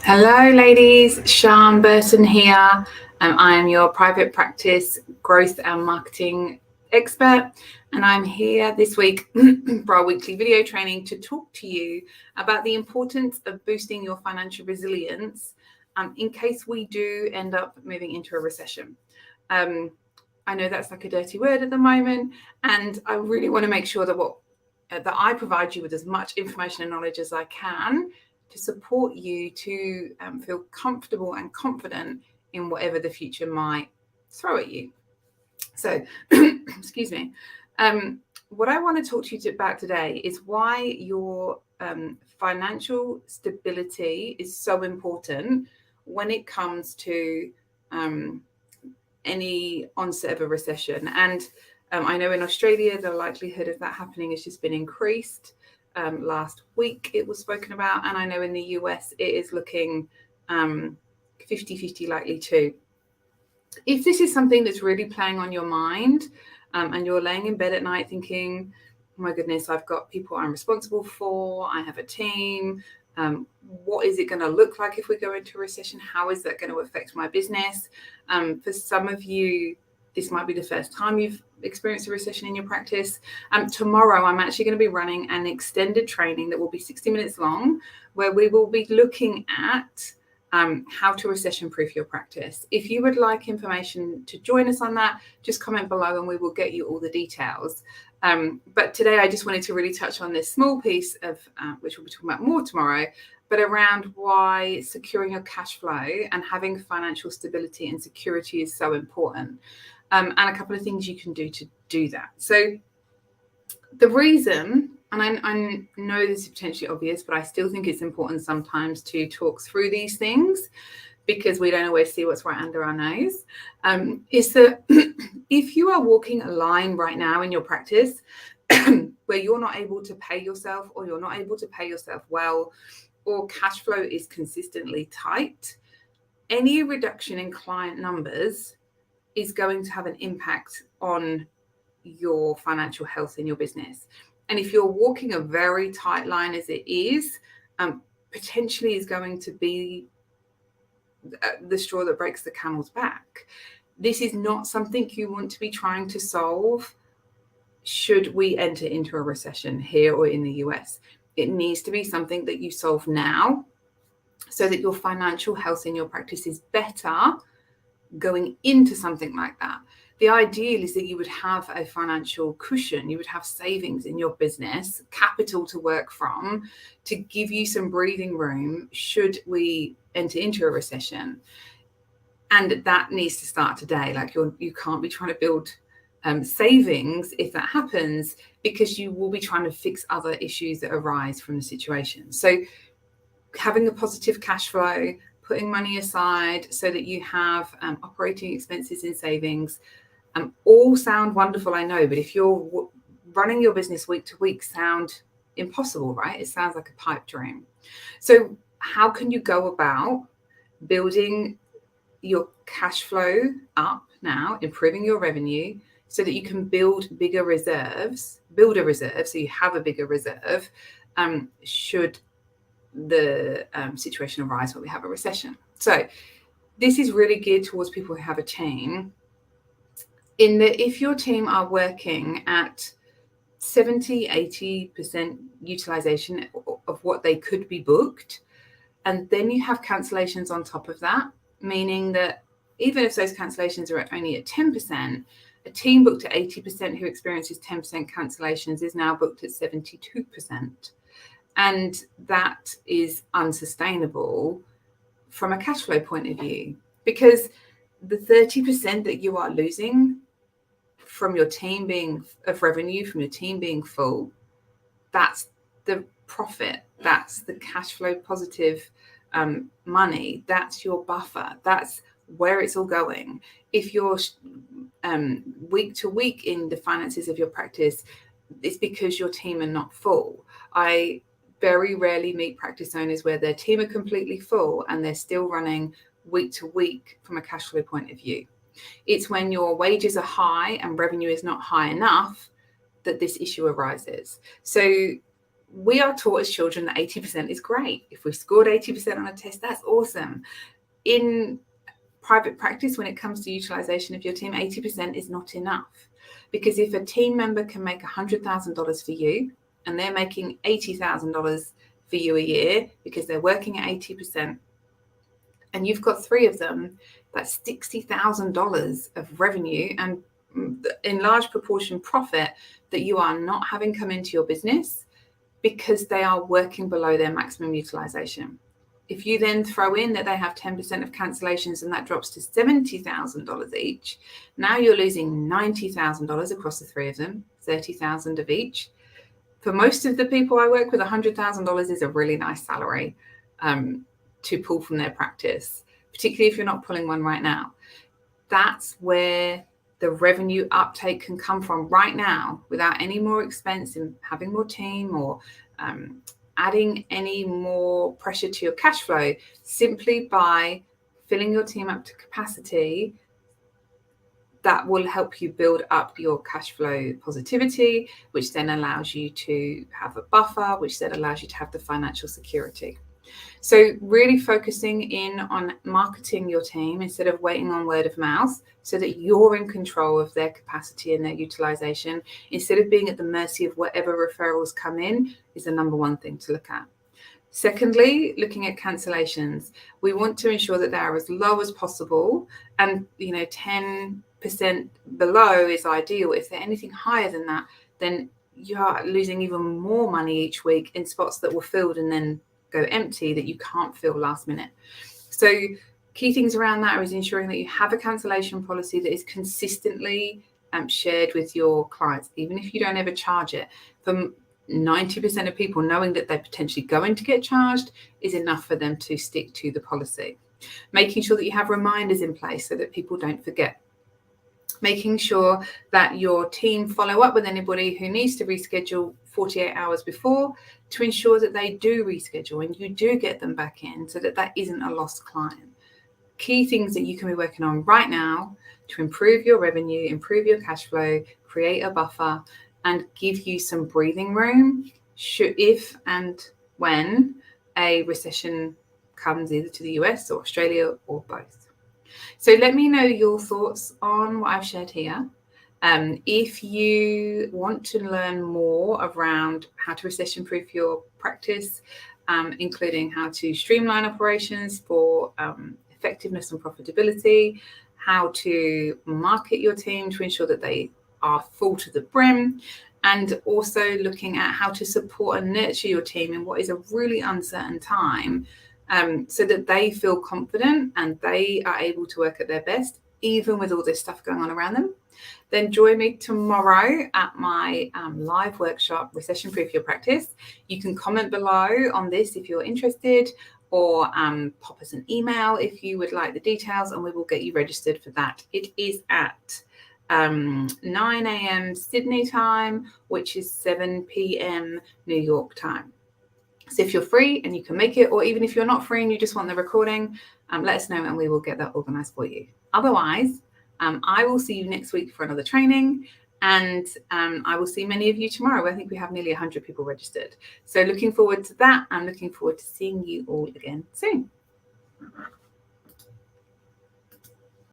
Hello ladies, Sian Burton here. I am your private practice growth and marketing expert, and I'm here this week for our weekly video training to talk to you about the importance of boosting your financial resilience in case we do end up moving into a recession. I know that's like a dirty word at the moment, and I really want to make sure that I provide you with as much information and knowledge as I can to support you to feel comfortable and confident in whatever the future might throw at you. So, excuse me. What I want to talk to you about today is why your financial stability is so important when it comes to any onset of a recession. And I know in Australia, the likelihood of that happening has just been increased. Last week it was spoken about, and I know in the US it is looking 50-50 likely too. If this is something that's really playing on your mind and you're laying in bed at night thinking, oh my goodness, I've got people I'm responsible for, I have a team, what is it going to look like if we go into a recession? How is that going to affect my business? For some of you, this might be the first time you've experienced a recession in your practice. Tomorrow, I'm actually going to be running an extended training that will be 60 minutes long, where we will be looking at how to recession-proof your practice. If you would like information to join us on that, just comment below and we will get you all the details. But today I just wanted to really touch on this small piece of, which we'll be talking about more tomorrow, but around why securing your cash flow and having financial stability and security is so important. And a couple of things you can do to do that. So the reason, and I know this is potentially obvious, but I still think it's important sometimes to talk through these things because we don't always see what's right under our nose, is that if you are walking a line right now in your practice where you're not able to pay yourself, or you're not able to pay yourself well, or cash flow is consistently tight, any reduction in client numbers is going to have an impact on your financial health in your business. And if you're walking a very tight line as it is, potentially is going to be the straw that breaks the camel's back. This is not something you want to be trying to solve should we enter into a recession here or in the US. It needs to be something that you solve now so that your financial health in your practice is better going into something like that. The ideal is that you would have a financial cushion, you would have savings in your business, capital to work from, to give you some breathing room should we enter into a recession. And that needs to start today. Like you can't be trying to build savings if that happens, because you will be trying to fix other issues that arise from the situation. So having a positive cash flow, putting money aside so that you have operating expenses in savings, all sound wonderful, I know, but if you're running your business week to week, sound impossible, right? It sounds like a pipe dream. So how can you go about building your cash flow up now, improving your revenue so that you can build a reserve so you have a bigger reserve should the situation arise where we have a recession? So this is really geared towards people who have a team, in that if your team are working at 70-80% utilization of what they could be booked, and then you have cancellations on top of that, meaning that even if those cancellations are only at 10%, a team booked at 80% who experiences 10% cancellations is now booked at 72%. And that is unsustainable from a cash flow point of view, because the 30% that you are losing from your team being of revenue, from your team being full, that's the profit, that's the cash flow positive money, that's your buffer, that's where it's all going. If you're week to week in the finances of your practice, it's because your team are not full. I very rarely meet practice owners where their team are completely full and they're still running week to week from a cash flow point of view. It's when your wages are high and revenue is not high enough that this issue arises. So we are taught as children that 80% is great. If we scored 80% on a test, that's awesome. In private practice, when it comes to utilization of your team, 80% is not enough. Because if a team member can make $100,000 for you and they're making $80,000 for you a year because they're working at 80%, and you've got 3 of them, that's $60,000 of revenue and in large proportion profit that you are not having come into your business because they are working below their maximum utilization. If you then throw in that they have 10% of cancellations and that drops to $70,000 each, now you're losing $90,000 across the 3 of them, $30,000 of each. For most of the people I work with, $100,000 is a really nice salary to pull from their practice, particularly if you're not pulling one right now. That's where the revenue uptake can come from right now without any more expense in having more team or adding any more pressure to your cash flow, simply by filling your team up to capacity. That will help you build up your cash flow positivity, which then allows you to have a buffer, which then allows you to have the financial security. So really focusing in on marketing your team instead of waiting on word of mouth so that you're in control of their capacity and their utilization, instead of being at the mercy of whatever referrals come in, is the number one thing to look at. Secondly, looking at cancellations. We want to ensure that they are as low as possible, and 10% below is ideal. If they're anything higher than that, then you are losing even more money each week in spots that were filled and then go empty that you can't fill last minute. So key things around that is ensuring that you have a cancellation policy that is consistently shared with your clients, even if you don't ever charge it. For 90% of people, knowing that they're potentially going to get charged is enough for them to stick to the policy. Making sure that you have reminders in place so that people don't forget. Making sure that your team follow up with anybody who needs to reschedule 48 hours before to ensure that they do reschedule and you do get them back in so that that isn't a lost client. Key things that you can be working on right now to improve your revenue, improve your cash flow, create a buffer, and give you some breathing room if and when a recession comes either to the US or Australia or both. So let me know your thoughts on what I've shared here. If you want to learn more around how to recession-proof your practice, including how to streamline operations for effectiveness and profitability, how to market your team to ensure that they are full to the brim, and also looking at how to support and nurture your team in what is a really uncertain time, so that they feel confident and they are able to work at their best, even with all this stuff going on around them, then join me tomorrow at my live workshop, Recession Proof Your Practice. You can comment below on this if you're interested, or pop us an email if you would like the details, and we will get you registered for that. It is at 9 a.m. Sydney time, which is 7 p.m. New York time. So if you're free and you can make it, or even if you're not free and you just want the recording, let us know and we will get that organized for you. Otherwise, I will see you next week for another training, and I will see many of you tomorrow. I think we have nearly 100 people registered. So looking forward to that. I'm looking forward to seeing you all again soon.